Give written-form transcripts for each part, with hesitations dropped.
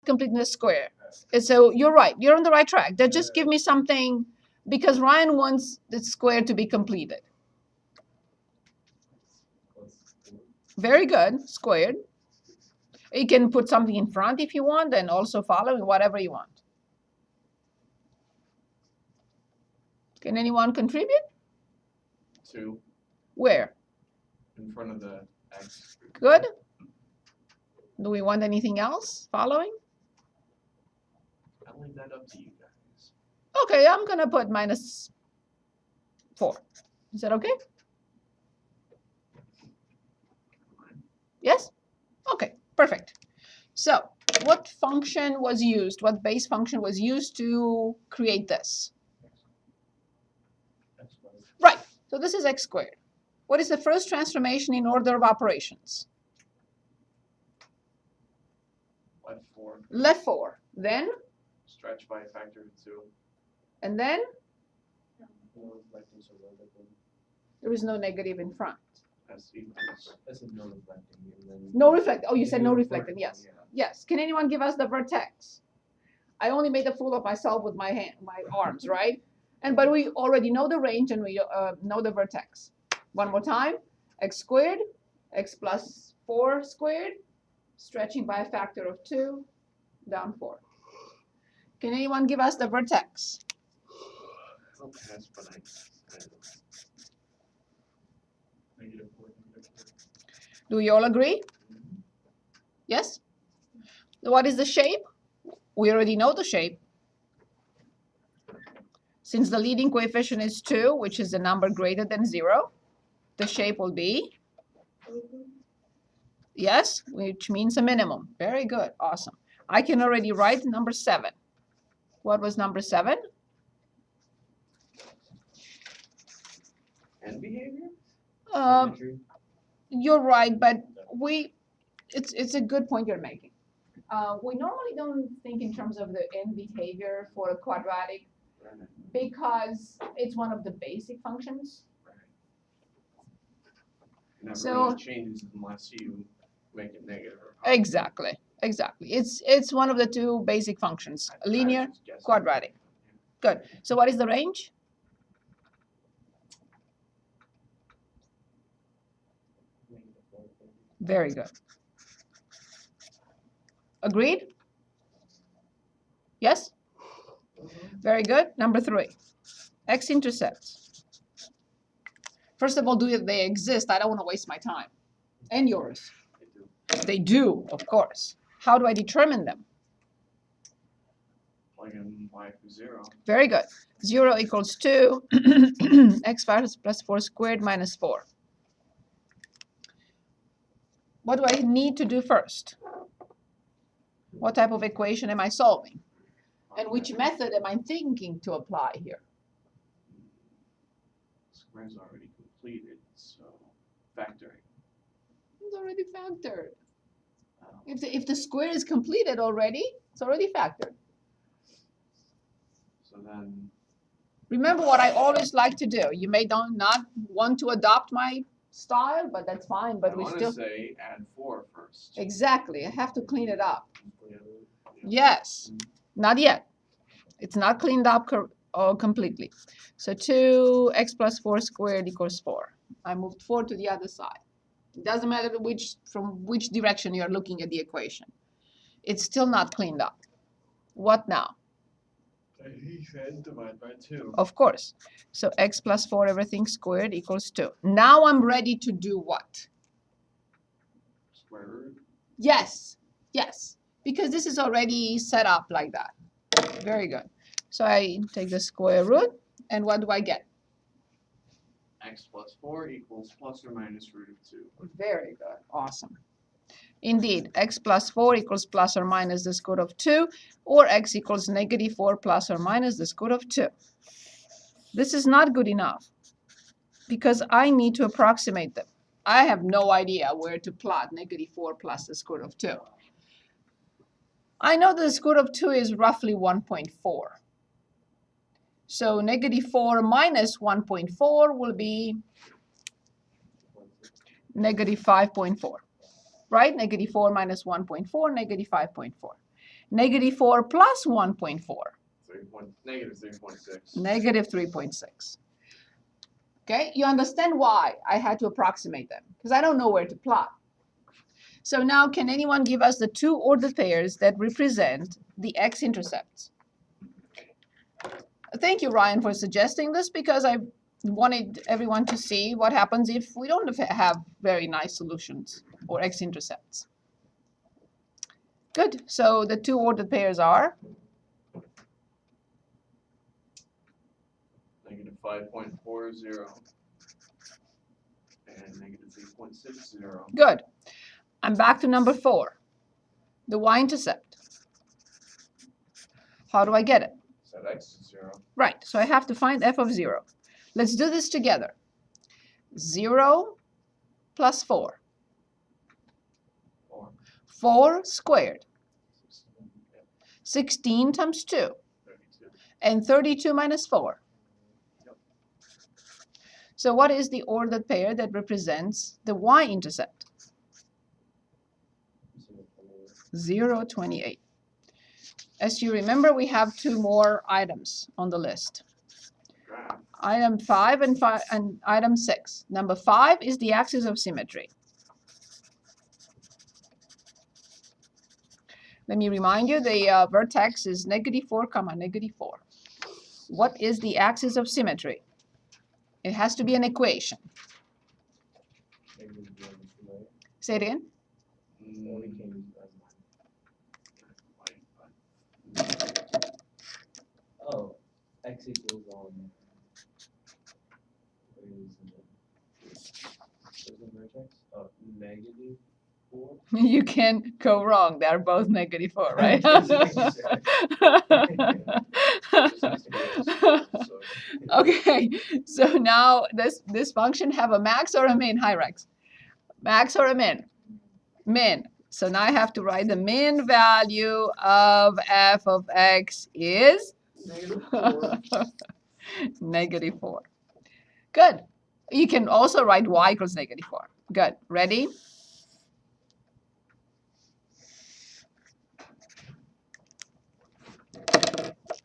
completing the square. And so you're right. You're on the right track. Just give me something, because Ryan wants the square to be completed. Very good. Squared. You can put something in front if you want, and also following, whatever you want. Can anyone contribute? 2. Where? In front of the X. Good. Do we want anything else following? I'll leave that up to you guys. Okay, I'm going to put -4. Is that okay? Yes? Okay, perfect. So what function was used? What base function was used to create this? Right, so this is x squared. What is the first transformation in order of operations? Left 4. Left 4. Then? Stretch by a factor of 2. And then? There is no negative in front. That's equals. That's a no reflecting. And then No reflect. Oh, you said no do reflecting. Yes. yeah. Yes. Can anyone give us the vertex? I only made a fool of myself with my arms, right? But we already know the range, and we know the vertex. One more time. X squared, x plus 4 squared, stretching by a factor of 2, down 4. Can anyone give us the vertex? I'll pass, but I don't know. Do you all agree? Yes? What is the shape? We already know the shape. Since the leading coefficient is 2, which is the number greater than 0, the shape will be, yes, which means a minimum. Very good. Awesome. I can already write number 7. What was number 7? And behavior? Symmetry. You're right, but it's a good point you're making. We normally don't think in terms of the end behavior for a quadratic because it's one of the basic functions. Never So- really changes unless you make it negative. Or Exactly. It's one of the 2 basic functions, linear, quadratic. Good. So what is the range? Very good. Agreed? Yes? Very good. Number 3, X-intercepts. First of all, do they exist? I don't want to waste my time. And yours. They do, of course. How do I determine them? Plug in y for 0. Very good. 0 equals 2, x plus 4 squared minus 4. What do I need to do first? What type of equation am I solving? And which method am I thinking to apply here? Square's already completed, so factoring. It's already factored. If the square is completed already, it's already factored. So then, Remember what I always like to do. You may not want to adopt my style, but that's fine. But I we want still to say add 4 first. exactly. I have to clean it up. Yes, not yet. It's not cleaned up completely. So 2x plus 4 squared equals 4. I moved 4 to the other side. It doesn't matter from which direction you're looking at the equation. It's still not cleaned up. What now? He said divide by 2. Of course. So x plus 4 everything squared equals 2. Now I'm ready to do what? Square root. Yes, yes, because this is already set up like that. Very good. So I take the square root, and what do I get? X plus 4 equals plus or minus root of 2. Very good. Awesome. Indeed, x plus 4 equals plus or minus the square root of 2, or x equals negative 4 plus or minus the square root of 2. This is not good enough because I need to approximate them. I have no idea where to plot negative 4 plus the square root of 2. I know that the square root of 2 is roughly 1.4. So negative 4 minus 1.4 will be negative 5.4. Right? Negative 4 minus 1.4, negative 5.4. Negative 4 plus 1.4. Negative 3.6. Negative 3.6. Okay, you understand why I had to approximate them, because I don't know where to plot. So now, can anyone give us the two ordered pairs that represent the x-intercepts? Thank you, Ryan, for suggesting this, because I wanted everyone to see what happens if we don't have very nice solutions or x-intercepts. Good, so the two ordered pairs are? Negative 5.40 and negative 3.60. Good. I'm back to number 4, the y-intercept. How do I get it? Set x is 0. Right, so I have to find f of 0. Let's do this together. 0 plus 4. 4. 4 squared. 16. 16 times 2. 32. And 32 minus 4. Yep. So what is the ordered pair that represents the y-intercept? 0, 28. As you remember, we have two more items on the list. Graph. Item 5 and item 6. Number 5 is the axis of symmetry. Let me remind you, the vertex is negative 4, negative 4. What is the axis of symmetry? It has to be an equation. Say it again. Oh, x equals vertex? Oh, negative 4. You can't go wrong. They're both negative 4, right? Okay, so now this function have a max or a min? Hi, Rex. Max or a min? Min. So now I have to write the min value of f of x is Negative 4. negative 4. Good. You can also write y equals negative 4. Good. Ready?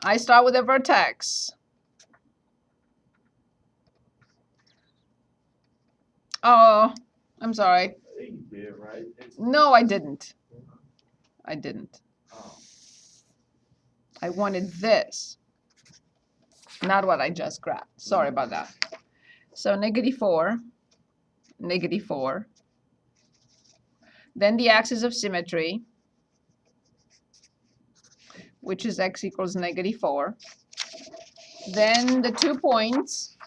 I start with a vertex. Oh, I'm sorry. I think you did it right. No, I didn't. I didn't. Oh. I wanted this, not what I just grabbed. Sorry about that. So negative 4, negative 4. Then the axis of symmetry, which is x equals negative 4. Then the 2 points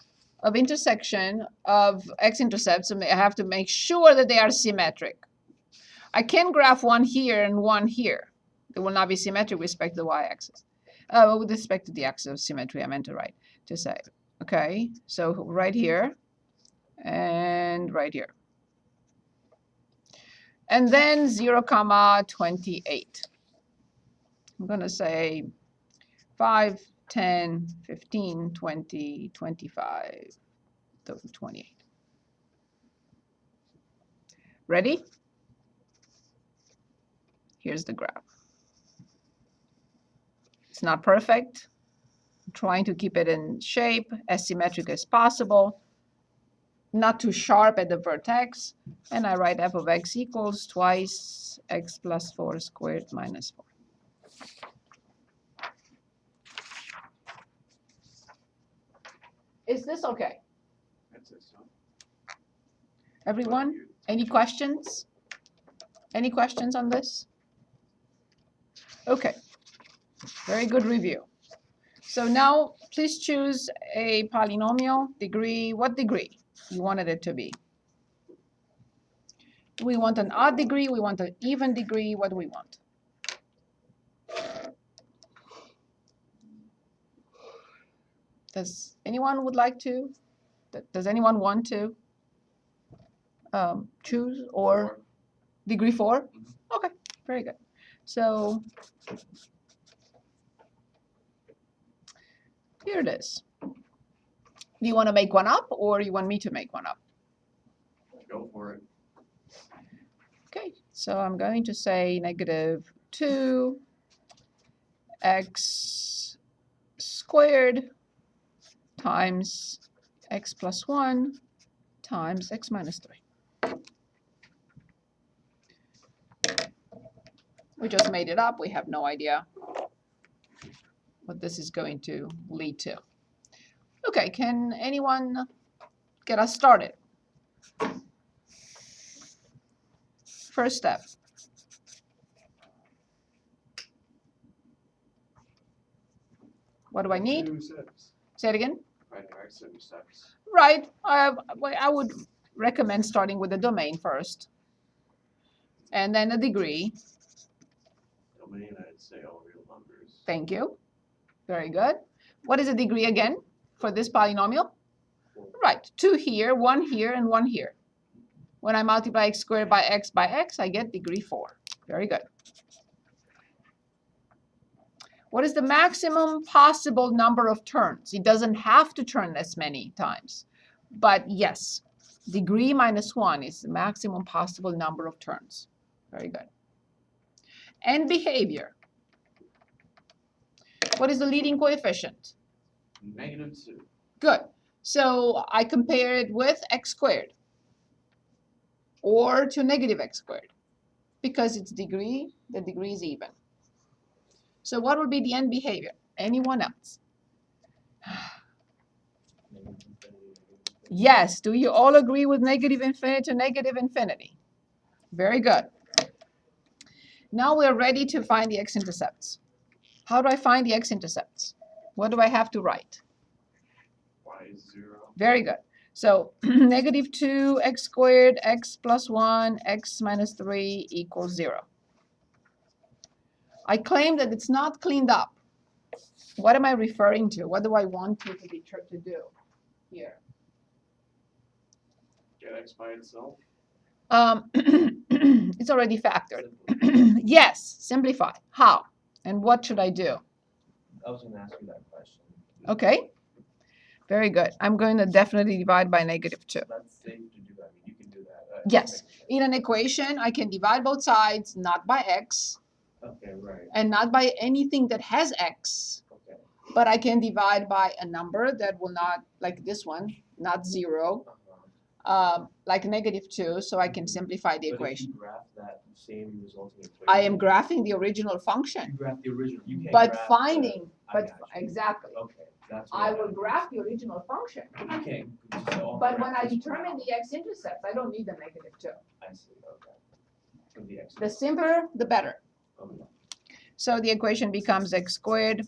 of intersection of x-intercepts, I have to make sure that they are symmetric. I can graph one here and one here. They will not be symmetric with respect to the y-axis. With respect to the axis of symmetry, I meant to say. Okay, so right here and right here. And then 0, 28. I'm going to say 5, 10, 15, 20, 25, 28. Ready? Here's the graph. It's not perfect. I'm trying to keep it in shape, as symmetric as possible, not too sharp at the vertex. And I write f of x equals twice x plus 4 squared minus 4. Is this okay? That's it, so. Everyone, any questions? Any questions on this? Okay, very good review. So now please choose a polynomial degree. What degree you wanted it to be? Do we want an odd degree? We want an even degree? What do we want? Does anyone would like to? Does anyone want to choose or degree 4? Okay, very good. So here it is. Do you want to make one up or you want me to make one up? Go for it. Okay, so I'm going to say -2 x squared times x plus 1 times x minus 3. We just made it up. We have no idea what this is going to lead to. Okay, can anyone get us started? First step. What do I need? X-Intercepts. Say it again. Right, X-Intercepts. Right. I would recommend starting with the domain first, and then the degree. Domain, I'd say all real numbers. Thank you. Very good. What is the degree again for this polynomial? Right. 2 here, 1 here, and 1 here. When I multiply x squared by x, I get degree 4. Very good. What is the maximum possible number of turns? It doesn't have to turn this many times. But yes, degree minus 1 is the maximum possible number of turns. Very good. And behavior. What is the leading coefficient? -2. Good. So I compare it with x squared or to negative x squared because it's degree, the degree is even. So what would be the end behavior? Anyone else? Yes. Do you all agree with negative infinity to negative infinity? Very good. Now we're ready to find the x-intercepts. How do I find the x-intercepts? What do I have to write? Y is 0. Very good. So -2 x squared x plus 1 x minus 3 equals 0. I claim that it's not cleaned up. What am I referring to? What do I want you to do here? Get x by itself. It's already factored. Yes, simplify. How? And what should I do? I was going to ask you that question. Okay. Very good. I'm going to definitely divide by -2. That's safe to do that. I mean, you can do that. Yes. In an equation, I can divide both sides, not by x, Okay, right. and not by anything that has x, Okay. but I can divide by a number that will not, like this one, not 0, like -2, so I can simplify the But equation. if you graph that same resulting equation. I am graphing the original You function, graph the original. You can't but graph finding, I but got you. exactly. Okay, that's what I will graph the original function, You can't just all but graph when I this determine one. the x-intercepts, I don't need the -2. I see, okay. For the x. The simpler, the better. Okay. So the equation becomes x squared,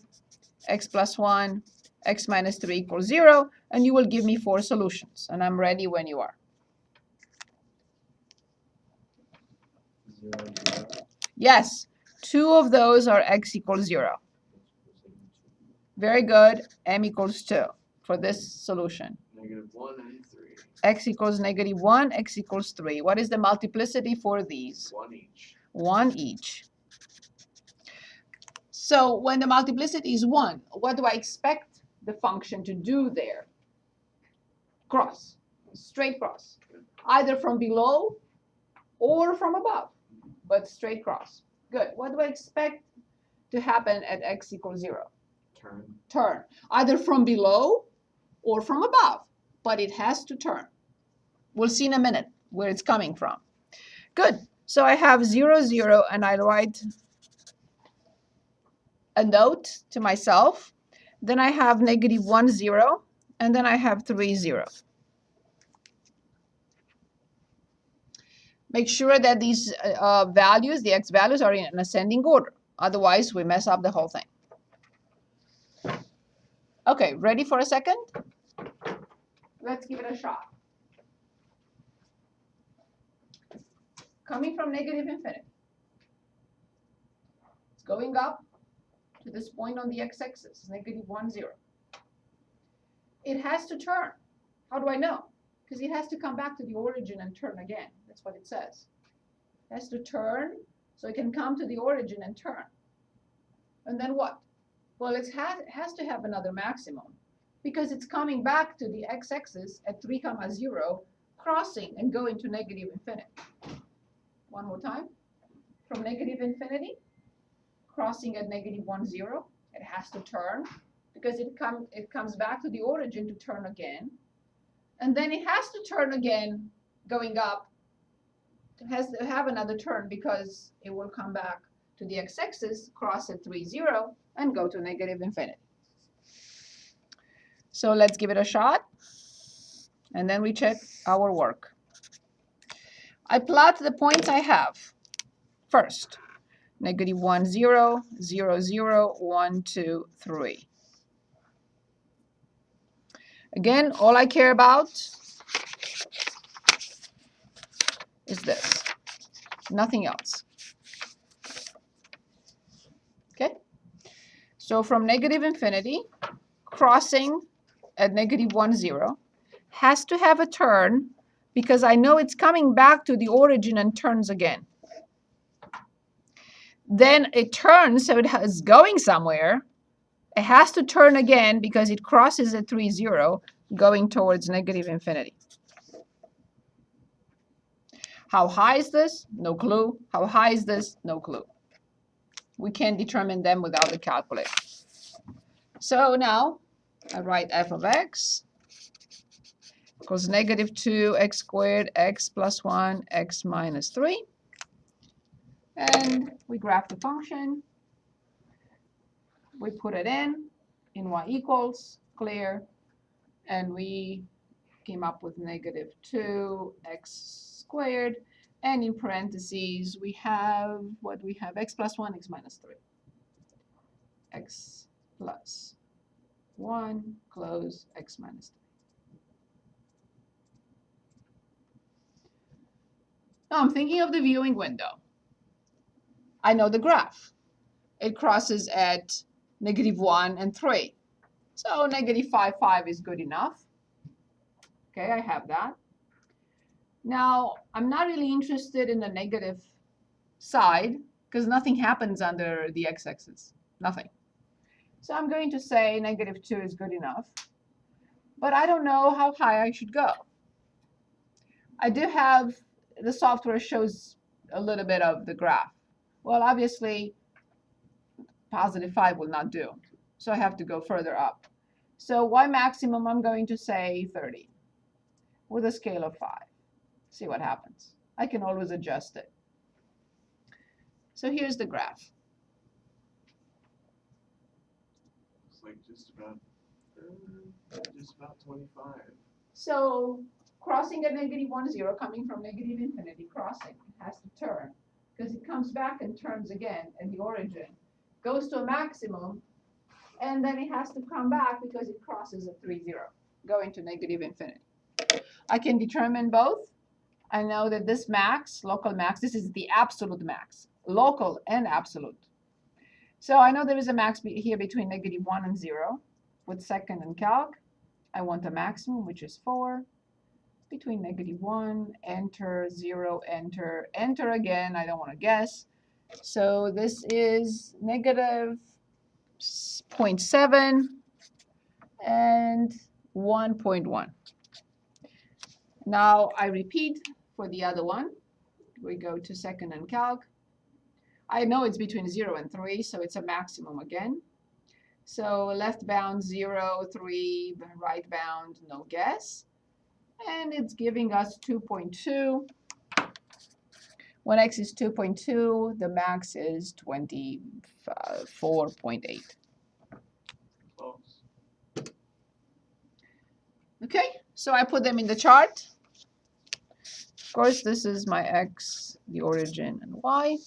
x plus 1, x minus 3 equals 0, and you will give me 4 solutions. And I'm ready when you are. 0, 0. Yes, 2 of those are x equals 0. Very good. M equals 2 for this solution. -1 and 3. X equals -1, x equals 3. What is the multiplicity for these? 1 each. 1 each. So when the multiplicity is 1, what do I expect the function to do there? Cross, straight cross, either from below or from above, but straight cross. Good. What do I expect to happen at x equals 0? Turn. Turn, either from below or from above, but it has to turn. We'll see in a minute where it's coming from. Good. So I have 0, 0, and I write a note to myself. Then I have -1, 0, and then I have 3, 0. Make sure that these values, the x values, are in an ascending order. Otherwise, we mess up the whole thing. Okay, ready for a second? Let's give it a shot. Coming from -infinity. It's going up to this point on the x-axis, -1, 0. It has to turn. How do I know? Because it has to come back to the origin and turn again. That's what it says. It has to turn, so it can come to the origin and turn. And then what? Well, it has to have another maximum because it's coming back to the x-axis at 3, 0, crossing and going to -infinity. One more time. From -infinity, crossing at -1, 0. It has to turn because it comes back to the origin to turn again. And then it has to turn again going up. It has to have another turn because it will come back to the x-axis, cross at 3, 0, and go to -infinity. So let's give it a shot, and then we check our work. I plot the points I have. First, -1, 0, 0, 0, 1, 2, 3. Again, all I care about is this, nothing else. Okay? So from -infinity, crossing at -1, 0, has to have a turn because I know it's coming back to the origin and turns again. Then it turns, so it is going somewhere. It has to turn again because it crosses at 3, 0, going towards -infinity. How high is this? No clue. How high is this? No clue. We can't determine them without the calculator. So now I write f of x equals -2 x squared x plus 1 x minus 3. And we graph the function. We put it in y equals, clear, and we came up with -2 x squared. And in parentheses, we have what we have, x plus 1, x minus 3. X plus 1, close, x minus 3. Now I'm thinking of the viewing window. I know the graph. It crosses at -1 and 3. So -5, 5 is good enough. Okay, I have that. Now, I'm not really interested in the negative side because nothing happens under the x-axis. Nothing. So I'm going to say -2 is good enough. But I don't know how high I should go. I do have, the software shows a little bit of the graph. Well, obviously, +5 will not do. So I have to go further up. So y maximum, I'm going to say 30 with a scale of 5. See what happens. I can always adjust it. So here's the graph. It's like just about 25. So crossing at -1, 0, coming from -infinity, crossing, it has to turn because it comes back and turns again at the origin, goes to a maximum, and then it has to come back because it crosses at 3, 0, going to -infinity. I can determine both. I know that this max, local max, this is the absolute max, local and absolute. So I know there is a max here between -1 and 0 with second and calc. I want a maximum, which is 4. Between -1, enter, 0, enter, enter again. I don't want to guess. So this is -0.7 and 1.1. Now I repeat for the other one. We go to second and calc. I know it's between 0 and 3, so it's a maximum again. So left bound 0, 3, right bound no guess. And it's giving us 2.2. When x is 2.2, the max is 24.8. Close. Okay, so I put them in the chart. Of course, this is my x, the origin, and y.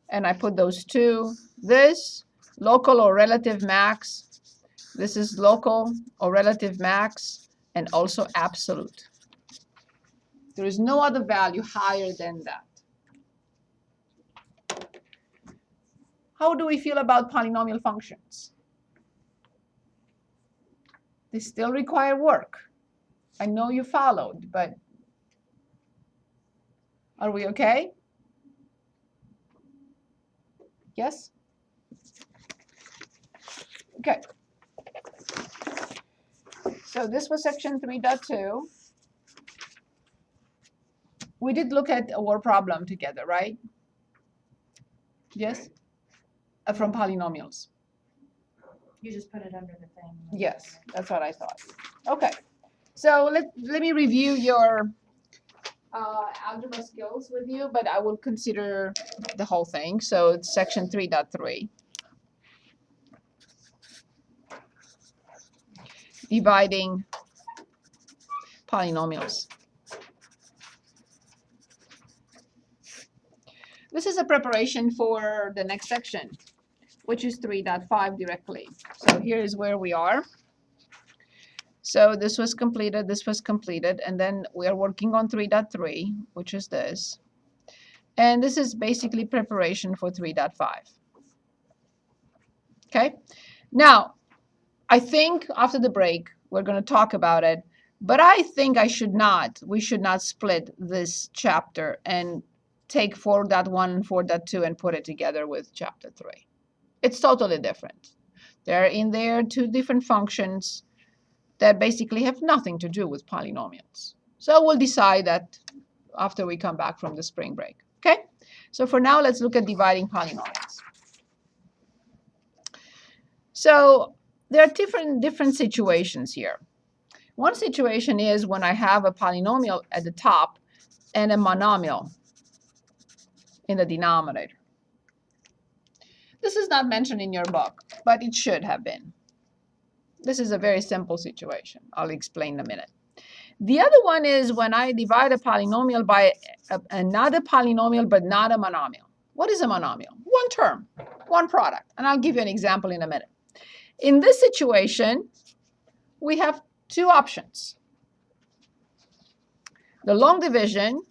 And I put those two. This, local or relative max. This is local or relative max, and also absolute. There is no other value higher than that. How do we feel about polynomial functions? They still require work. I know you followed, but are we okay? Yes? Okay. So this was section 3.2. We did look at a word problem together, right? Yes? from polynomials. You just put it under the thing. Yes, that's what I thought. Okay, so let me review your algebra skills with you, but I will consider the whole thing. So it's section 3.3. Dividing polynomials. This is a preparation for the next section, which is 3.5 directly. So here is where we are. So this was completed, and then we are working on 3.3, which is this. And this is basically preparation for 3.5. Okay? Now, I think after the break, we're going to talk about it, but I think we should not split this chapter and take 4.1 and 4.2 and put it together with chapter 3. It's totally different. They're in there two different functions that basically have nothing to do with polynomials. So we'll decide that after we come back from the spring break. Okay? So for now, let's look at dividing polynomials. So there are different situations here. One situation is when I have a polynomial at the top and a monomial in the denominator. This is not mentioned in your book, but it should have been. This is a very simple situation. I'll explain in a minute. The other one is when I divide a polynomial by another polynomial, but not a monomial. What is a monomial? One term, one product. And I'll give you an example in a minute. In this situation, we have two options. The long division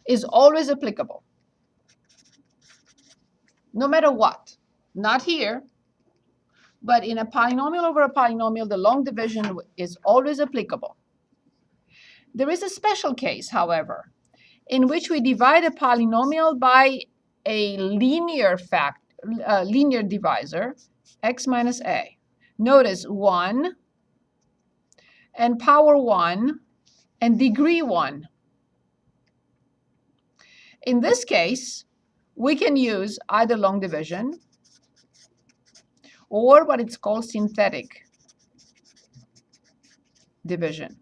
is always applicable, no matter what. Not here, but in a polynomial over a polynomial, the long division is always applicable. There is a special case, however, in which we divide a polynomial by a linear divisor, x minus a. Notice 1 and power 1 and degree 1. In this case, we can use either long division or what it's called synthetic division.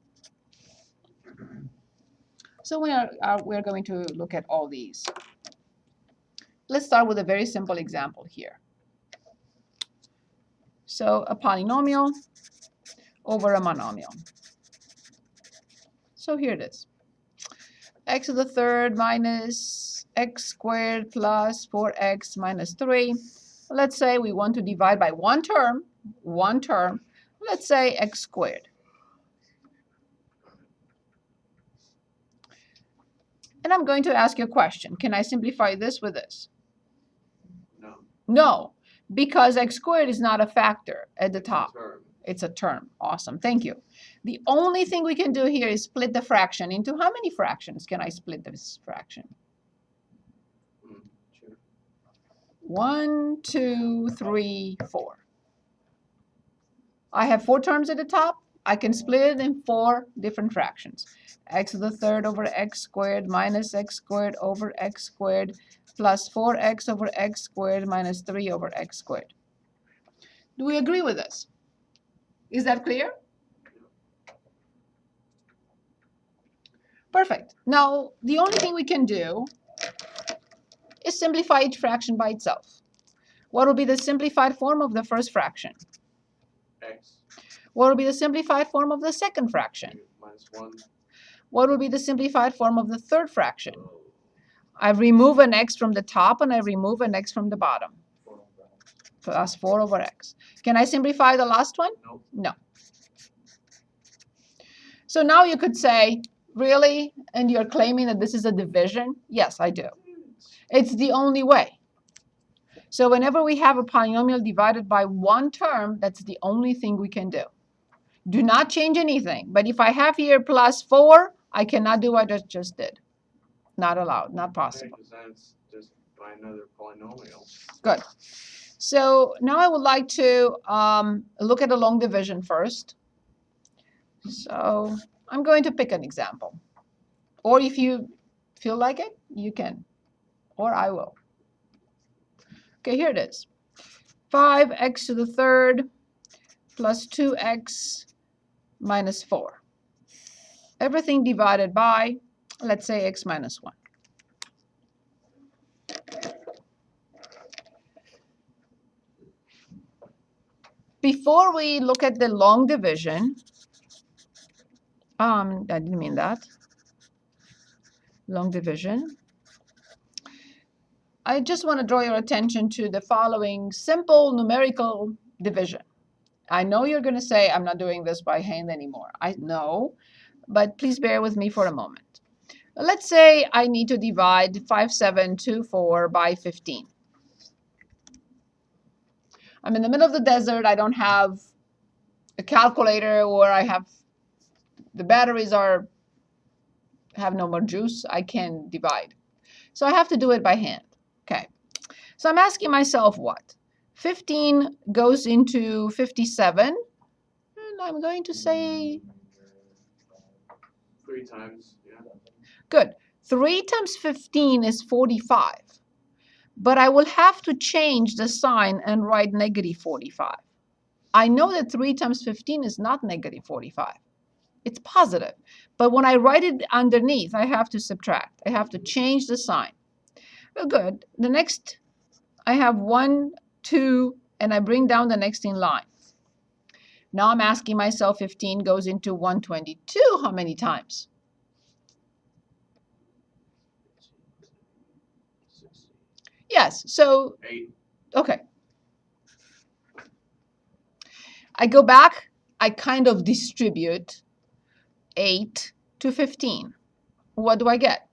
So we're going to look at all these. Let's start with a very simple example here. So a polynomial over a monomial. So here it is. X to the third minus x squared plus 4x minus 3. Let's say we want to divide by one term. Let's say x squared. And I'm going to ask you a question. Can I simplify this with this? No. No, because x squared is not a factor at the top. Term. It's a term. Awesome. Thank you. The only thing we can do here is split the fraction into how many fractions can I split this fraction? Sure. 1, 2, 3, 4. I have 4 terms at the top. I can split it in 4 different fractions. X to the third over x squared minus x squared over x squared plus 4x over x squared minus 3 over x squared. Do we agree with this? Is that clear? Perfect. Now, the only thing we can do is simplify each fraction by itself. What will be the simplified form of the first fraction? X What will be the simplified form of the second fraction? minus 1. What will be the simplified form of the third fraction? I remove an x from the top and I remove an x from the bottom. Plus 4 over x. Can I simplify the last one? No. No. So now you could say, really? And you're claiming that this is a division? Yes, I do. It's the only way. So whenever we have a polynomial divided by one term, that's the only thing we can do. Do not change anything. But if I have here plus 4, I cannot do what I just did. Not allowed, not possible. Because that's just by another polynomial. Good. So now I would like to look at a long division first. So I'm going to pick an example. Or if you feel like it, you can. Or I will. Okay, here it is. 5x to the third plus 2x minus 4. Everything divided by, let's say, x minus 1. Before we look at the long division, I didn't mean that. Long division. I just want to draw your attention to the following simple numerical division. I know you're going to say, I'm not doing this by hand anymore. I know, but please bear with me for a moment. Let's say I need to divide 5724 by 15. I'm in the middle of the desert. I don't have a calculator, or the batteries have no more juice. I can't divide. So I have to do it by hand. Okay. So I'm asking myself what? 15 goes into 57, and I'm going to say 3 times, yeah. good. 3 times 15 is 45. But I will have to change the sign and write negative 45. I know that 3 times 15 is not negative 45. It's positive. But when I write it underneath, I have to subtract. I have to change the sign. Well, good. The next, I have 1, 2, and I bring down the next in line. Now I'm asking myself, 15 goes into 122 how many times? 60. Yes, so, 8. okay. I go back, I kind of distribute 8 to 15. What do I get?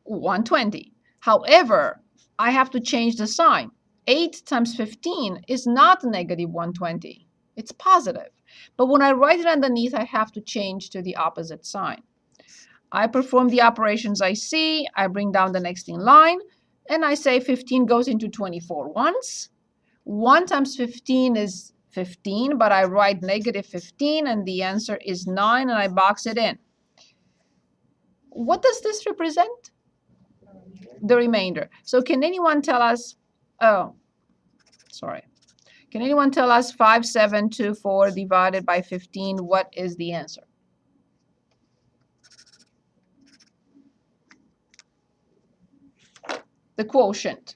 120. However, I have to change the sign. 8 times 15 is not negative 120. It's positive. But when I write it underneath, I have to change to the opposite sign. I perform the operations I see. I bring down the next in line, and I say 15 goes into 24 once. 1 times 15 is 15, but I write negative 15, and the answer is 9, and I box it in. What does this represent? The remainder. So can anyone tell us, can anyone tell us 5724 divided by 15, what is the answer? The quotient.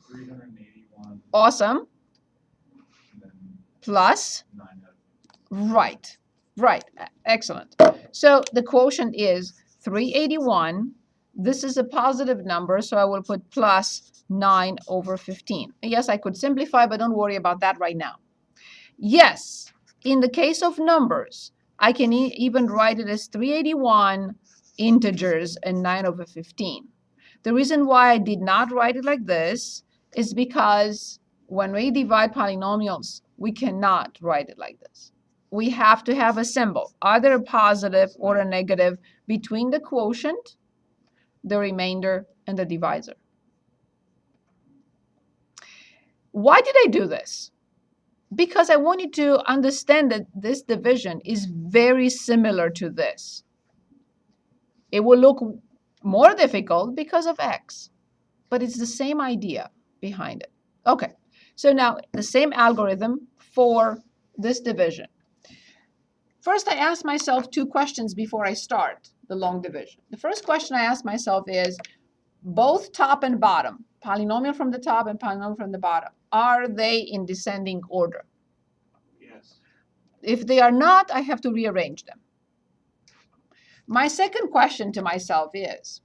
381. Awesome. And then Plus, 900. right, excellent. So the quotient is 381. This is a positive number, so I will put plus 9 over 15. Yes, I could simplify, but don't worry about that right now. Yes, in the case of numbers, I can even write it as 381 integers and 9 over 15. The reason why I did not write it like this is because when we divide polynomials, we cannot write it like this. We have to have a symbol, either a positive or a negative, between the quotient, the remainder, and the divisor. Why did I do this? Because I wanted to understand that this division is very similar to this. It will look more difficult because of x, but it's the same idea behind it. Okay, so now the same algorithm for this division. First, I asked myself 2 questions before I start the long division. The first question I asked myself is, both top and bottom, polynomial from the top and polynomial from the bottom, are they in descending order? Yes. If they are not, I have to rearrange them. My second question to myself is,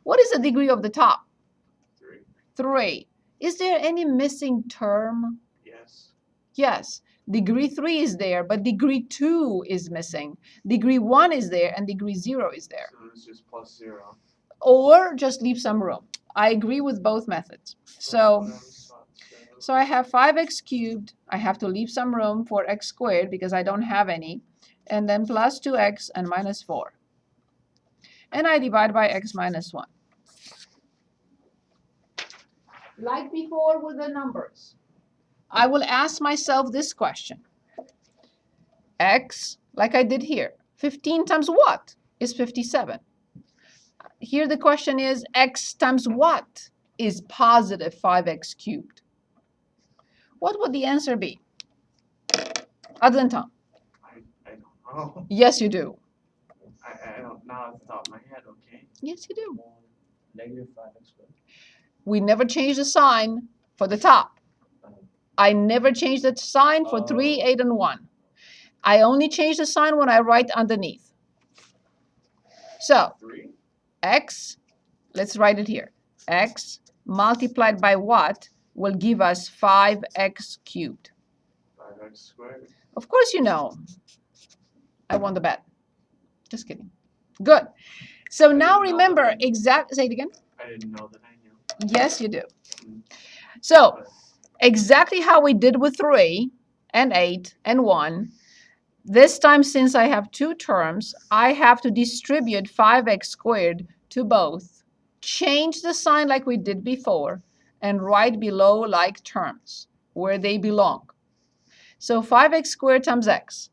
what is the degree of the top? 3. 3. Is there any missing term? Yes. Yes. Degree 3 is there, but degree 2 is missing. Degree 1 is there, and degree 0 is there. So it's just plus 0. Or just leave some room. I agree with both methods. So I have 5x cubed. I have to leave some room for x squared because I don't have any. And then plus 2x and minus 4. And I divide by x minus 1. Like before with the numbers, I will ask myself this question. X, like I did here, 15 times what is 57? here the question is, x times what is positive 5x cubed? What would the answer be? Other than Tom. I don't know. Yes, you do. I don't know off the top of my head, okay? Yes, you do. Negative 5x squared. We never change the sign for the top. I never change the sign for 3, 8, and 1. I only change the sign when I write underneath. So, 3? x, let's write it here. X multiplied by what will give us 5x cubed? 5x squared. Of course you know. I won the bet. Just kidding. Good. So now remember exact. Say it again. I didn't know that I knew. Yes, you do. So But exactly how we did with 3 and 8 and 1. This time, since I have two terms, I have to distribute 5x squared to both. Change the sign like we did before and write below like terms where they belong. So 5x squared times x.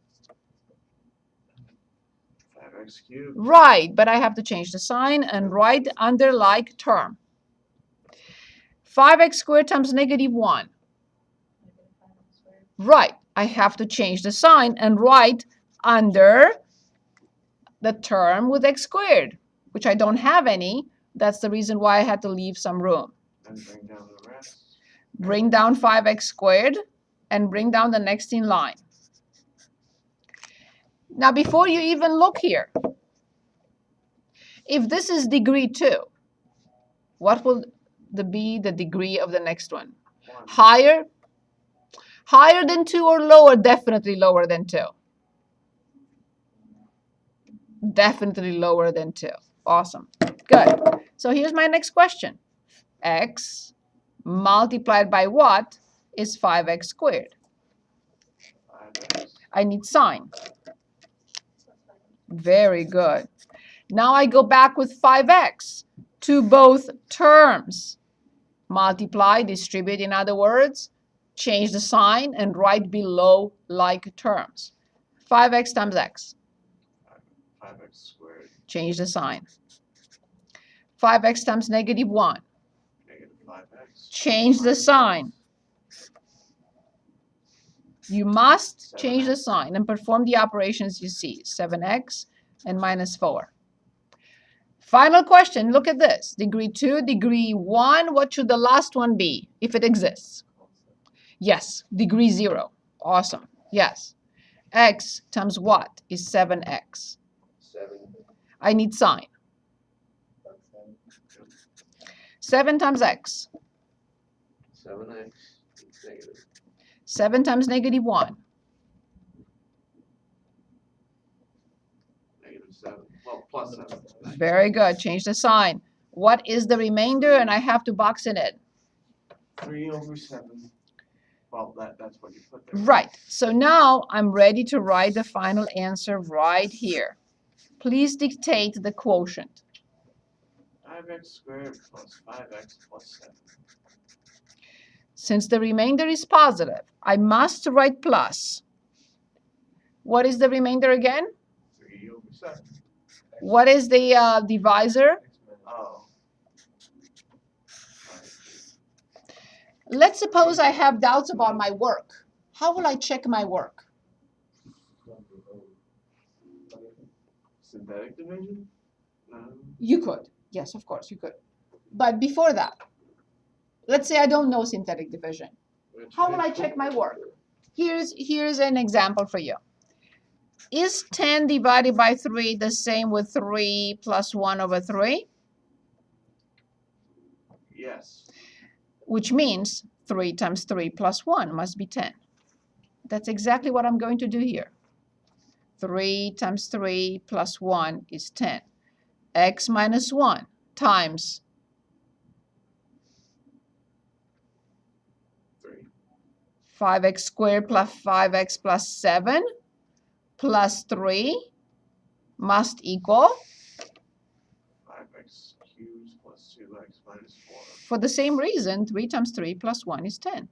5x cubed. Right, but I have to change the sign and write under like term. 5x squared times negative 1. Right, I have to change the sign and write under the term with x squared, which I don't have any. That's the reason why I had to leave some room. And bring down the rest. Bring down 5x squared and bring down the next in line. Now, before you even look here, if this is degree 2, what will be the degree of the next one? 1. Higher? Higher than 2 or lower? Definitely lower than 2. Definitely lower than 2. Awesome. Good. So here's my next question. X multiplied by what is 5x squared? 5x. I need sign. Very good. Now I go back with 5x to both terms. Multiply, distribute, in other words, change the sign and write below like terms. 5x times x. 5x squared. Change the sign. 5x times negative 1. Negative 5x. Change the sign. You must change the sign and perform the operations you see. 7x and minus 4. Final question, look at this. Degree 2, degree 1, what should the last one be if it exists? Yes, degree 0. Awesome. Yes. X times what is 7x? 7. I need sign. 7 times x. 7x. Negative. 7 times negative 1. Negative 7. Well, plus 7. Very good. Change the sign. What is the remainder? And I have to box it in. 3 over 7. Well, that's what you put there. Right. So now I'm ready to write the final answer right here. Please dictate the quotient. 5x squared plus 5x plus 7. Since the remainder is positive, I must write plus. What is the remainder again? 3 over 7. What is the divisor? Oh. Let's suppose I have doubts about my work. How will I check my work? Synthetic division? No. You could. Yes, of course, you could. But before that, let's say I don't know synthetic division. How will I check my work? Here's an example for you. Is 10 divided by 3 the same with 3 plus 1 over 3? Yes. Which means 3 times 3 plus 1 must be 10. That's exactly what I'm going to do here. 3 times 3 plus 1 is 10. X minus 1 times 3. 5x squared plus 5x plus 7 plus 3 must equal, 5x cubed plus 2x minus 4. for the same reason, 3 times 3 plus 1 is 10.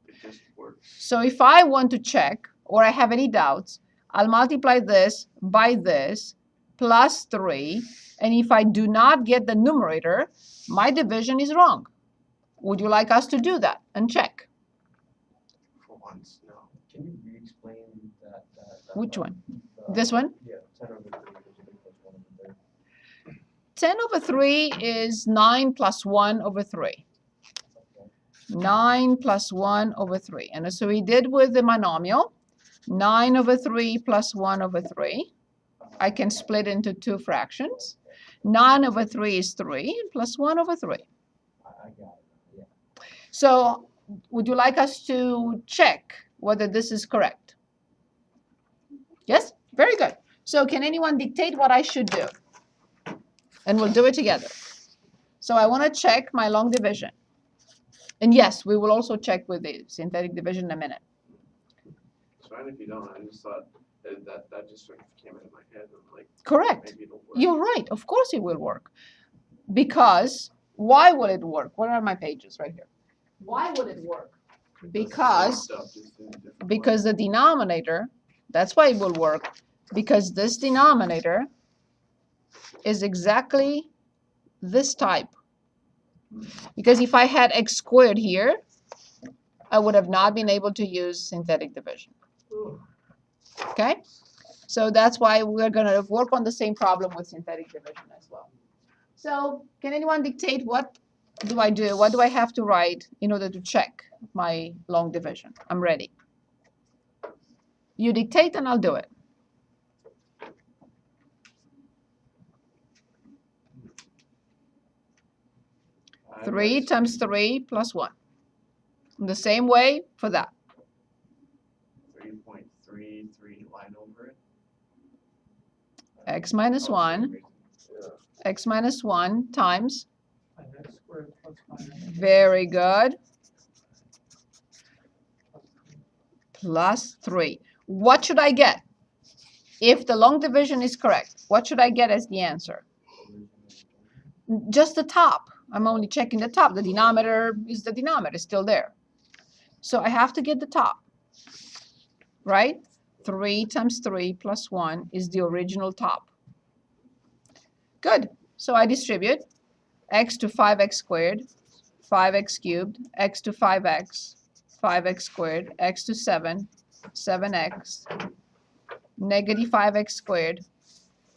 It just works. So if I want to check or I have any doubts, I'll multiply this by this plus 3 And if I do not get the numerator, my division is wrong. Would you like us to do that and check? For once, no. Can you re-explain that? Which part? one? This one? Yeah, 10 over 3 is equal to 1 over 3. 10 over 3 is 9 plus 1 over 3. Okay. 9 plus 1 over 3. And so we did with the monomial. 9 over 3 plus 1 over 3. I can split into two fractions. 9 over 3 is 3 plus 1 over 3. I got it. Yeah. So would you like us to check whether this is correct? Yes? Very good. So can anyone dictate what I should do? And we'll do it together. So I want to check my long division. And yes, we will also check with the synthetic division in a minute. It's fine if you don't. I just thought that just sort of came into my head. I'm like, Correct. maybe it'll work. You're right. Of course it will work. Because, why will it work? What are my pages right here? Why would it work? Because Stuff just in a different way. Because the denominator, that's why it will work, because this denominator is exactly this type. Because if I had x squared here, I would have not been able to use synthetic division. Okay? So that's why we're going to work on the same problem with synthetic division as well. So can anyone dictate what do I do? What do I have to write in order to check my long division? I'm ready. You dictate and I'll do it. 3 times 3 plus 1. The same way for that. 3.33 line over it. X minus 1. X minus 1 times. X squared plus 5. Very good. Plus 3. What should I get? If the long division is correct, what should I get as the answer? Just the top. I'm only checking the top. The denominator is the denominator, still there. So I have to get the top, right? 3 times 3 plus 1 is the original top. Good. So I distribute x to 5x squared, 5x cubed, x to 5x, 5x squared, x to 7, 7x, negative 5x squared,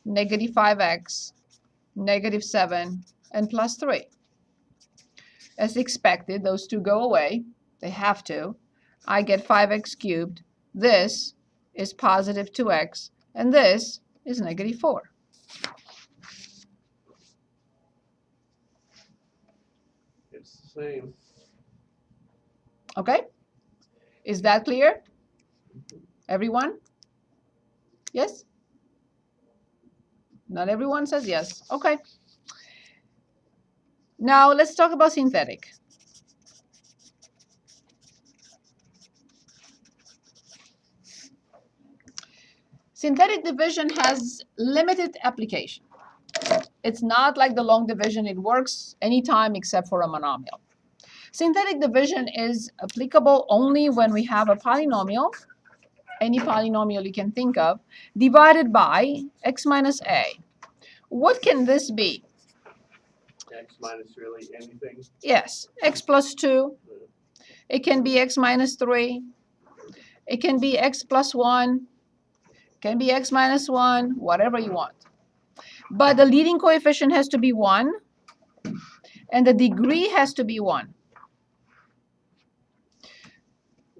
negative 5x, negative 7, and plus 3. As expected, those two go away. They have to. I get 5x cubed. This is positive 2x, and this is negative 4. It's the same. Okay? Is that clear? Everyone? Yes? Not everyone says yes. Okay. Now let's talk about synthetic. Synthetic division has limited application. It's not like the long division. It works anytime except for a monomial. Synthetic division is applicable only when we have a polynomial, any polynomial you can think of, divided by x minus a. What can this be? X minus really anything. Yes, x plus 2. It can be x minus 3. It can be x plus 1. It can be x minus 1, whatever you want. But the leading coefficient has to be 1, and the degree has to be 1.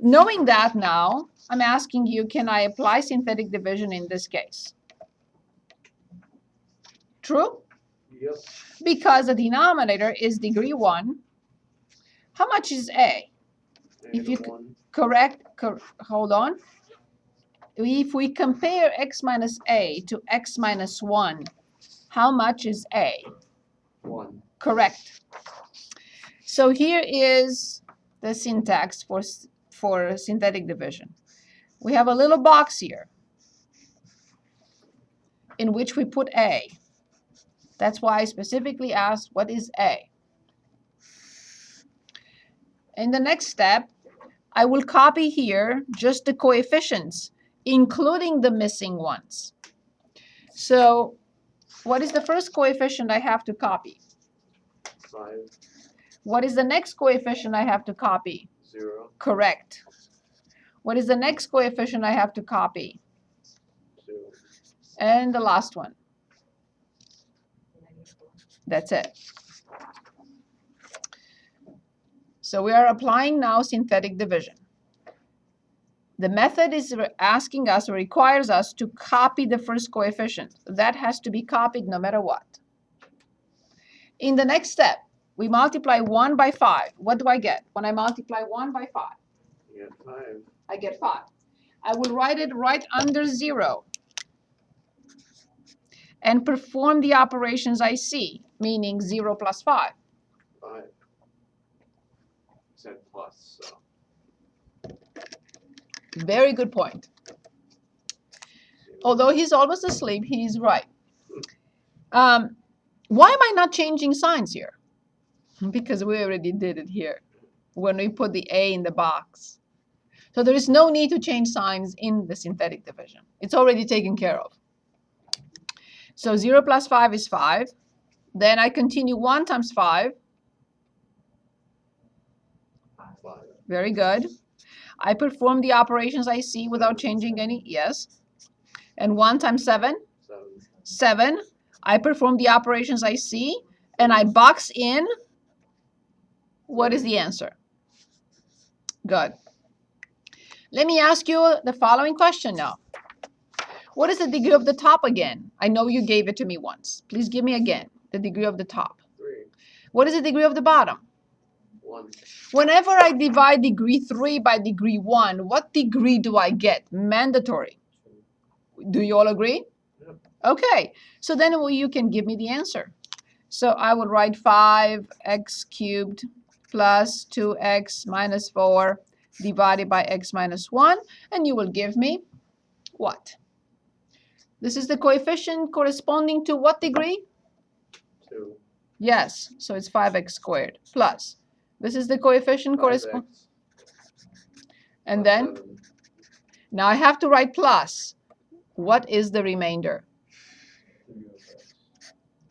Knowing that now, I'm asking you, can I apply synthetic division in this case? True? Yep. Because the denominator is degree 1. How much is a? If you hold on. If we compare x minus a to x minus 1, how much is a? 1. Correct. So here is the syntax for synthetic division. We have a little box here in which we put a. That's why I specifically asked, what is a? In the next step, I will copy here just the coefficients, including the missing ones. So What is the first coefficient I have to copy? 5, What is the next coefficient I have to copy? 0, Correct. What is the next coefficient I have to copy? 2. And the last one. That's it. So we are applying now synthetic division. The method is asking us, or requires us to copy the first coefficient. That has to be copied no matter what. In the next step, we multiply 1 by 5. What do I get? When I multiply 1 by 5, You get 5. I get 5. I will write it right under 0 and perform the operations I see, meaning 0 plus 5. 5. Said plus, so. Very good point. Although he's almost asleep, he's right. Why am I not changing signs here? Because we already did it here when we put the A in the box. So there is no need to change signs in the synthetic division. It's already taken care of. So 0 plus 5 is 5. Then I continue 1 times 5. 5. Very good. I perform the operations I see without changing any. Yes. And 1 times 7? 7. 7. I perform the operations I see, and I box in. What is the answer? Good. Let me ask you the following question now. What is the degree of the top again? I know you gave it to me once. Please give me again the degree of the top. 3. What is the degree of the bottom? 1. Whenever I divide degree 3 by degree 1, what degree do I get? Mandatory. Do you all agree? Yep. Okay. So then you can give me the answer. So I will write 5x cubed plus 2x minus 4 divided by x minus 1. And you will give me what? This is the coefficient corresponding to what degree? 2. Yes. So it's 5x squared plus. This is the coefficient corresponding. And then, 7. now I have to write plus. What is the remainder?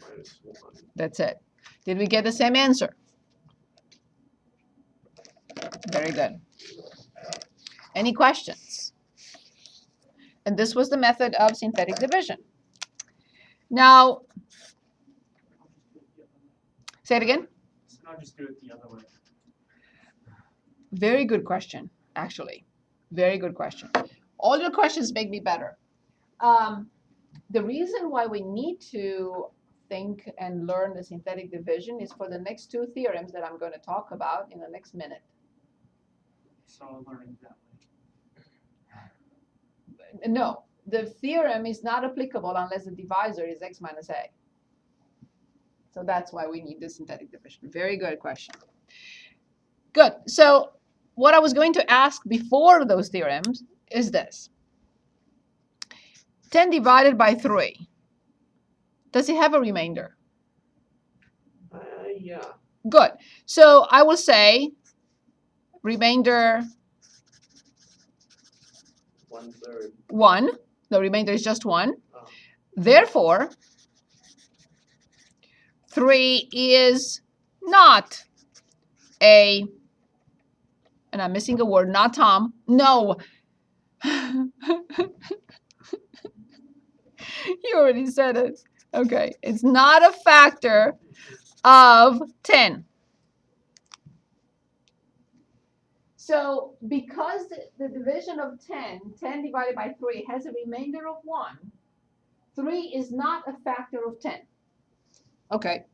Minus 1. That's it. Did we get the same answer? Very good. Any questions? And this was the method of synthetic division. Now, say it again. I'll just do it the other way. Very good question, actually. Very good question. All your questions make me better. The reason why we need to think and learn the synthetic division is for the next 2 theorems that I'm going to talk about in the next minute. So I'll learn it that way. No, the theorem is not applicable unless the divisor is x minus a. So that's why we need the synthetic division. Very good question. Good. So what I was going to ask before those theorems is this. 10 divided by 3. Does it have a remainder? Yeah. Good. So I will say remainder 1/3. 1. The remainder is just 1. Oh. Therefore, 3 is not a, and I'm missing a word, not Tom. No. You already said it. Okay. It's not a factor of 10. So because the division of 10 divided by 3 has a remainder of 1, 3 is not a factor of 10. Okay.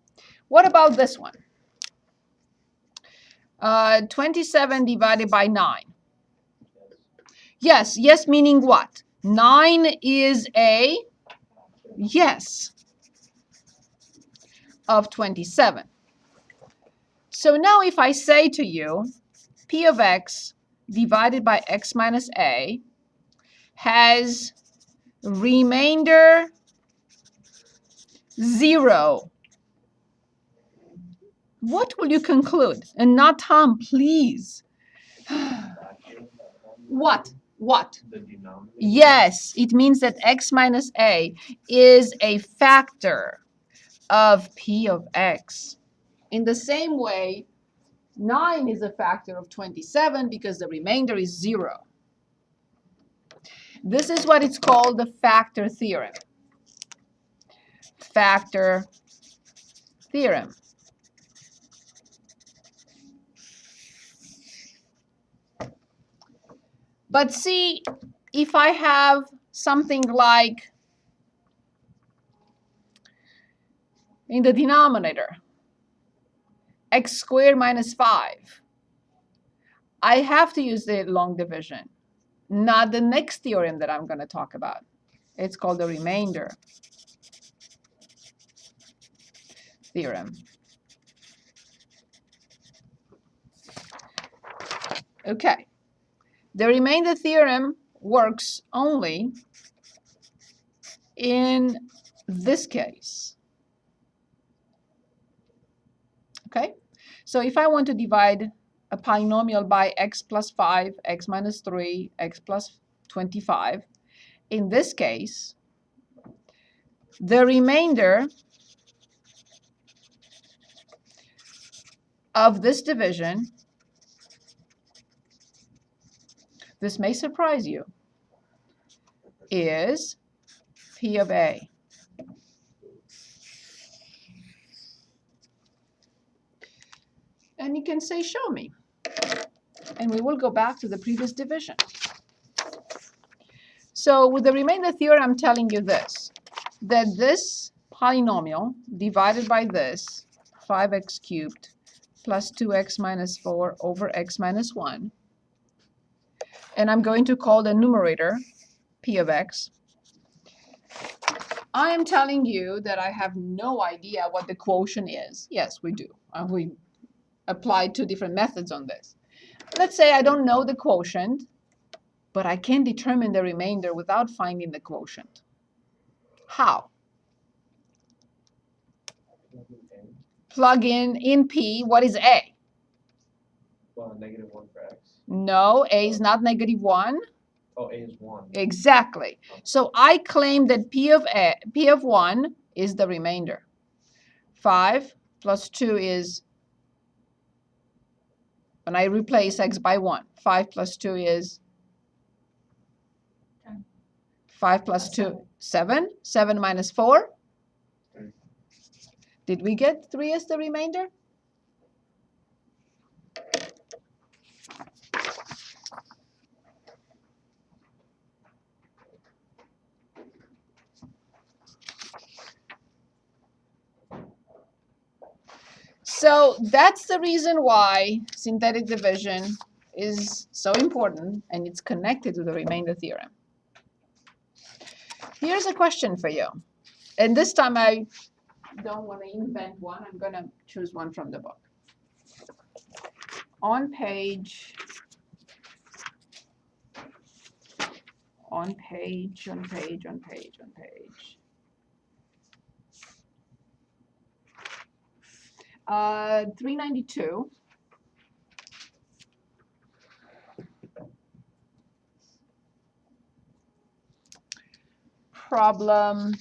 What about this one? 27 divided by 9. Yes. Yes meaning what? 9 is a yes of 27. So now if I say to you, P of x divided by x minus a has remainder 0. What will you conclude? And not Tom, please. What? What? The denominator. Yes, it means that x minus a is a factor of p of x. In the same way, 9 is a factor of 27 because the remainder is 0. This is what it's called the factor theorem. Factor theorem. But see, if I have something like in the denominator, x squared minus 5, I have to use the long division, not the next theorem that I'm going to talk about. It's called the remainder theorem. Okay. The remainder theorem works only in this case. Okay? So if I want to divide a polynomial by x plus 5, x minus 3, x plus 25, in this case, the remainder of this division, this may surprise you, is p of a. And you can say, show me. And we will go back to the previous division. So with the remainder theorem, I'm telling you this, that this polynomial divided by this, 5x cubed plus 2x minus 4 over x minus 1, and I'm going to call the numerator p of x, I am telling you that I have no idea what the quotient is. Yes, we do. We applied 2 different methods on this. Let's say I don't know the quotient, but I can determine the remainder without finding the quotient. How? Plug in P. What is A? Well, -1 for x. No, A is not -1. Oh, a is 1. Exactly. So I claim that P of 1 is the remainder. 5 plus 2 is, when I replace x by 1, 5 plus 2 is 10. 5 plus 2, 7. 7 minus 4. Did we get 3 as the remainder? So that's the reason why synthetic division is so important, and it's connected to the remainder theorem. Here's a question for you. And this time I don't want to invent one. I'm going to choose one from the book. On page 392. Problem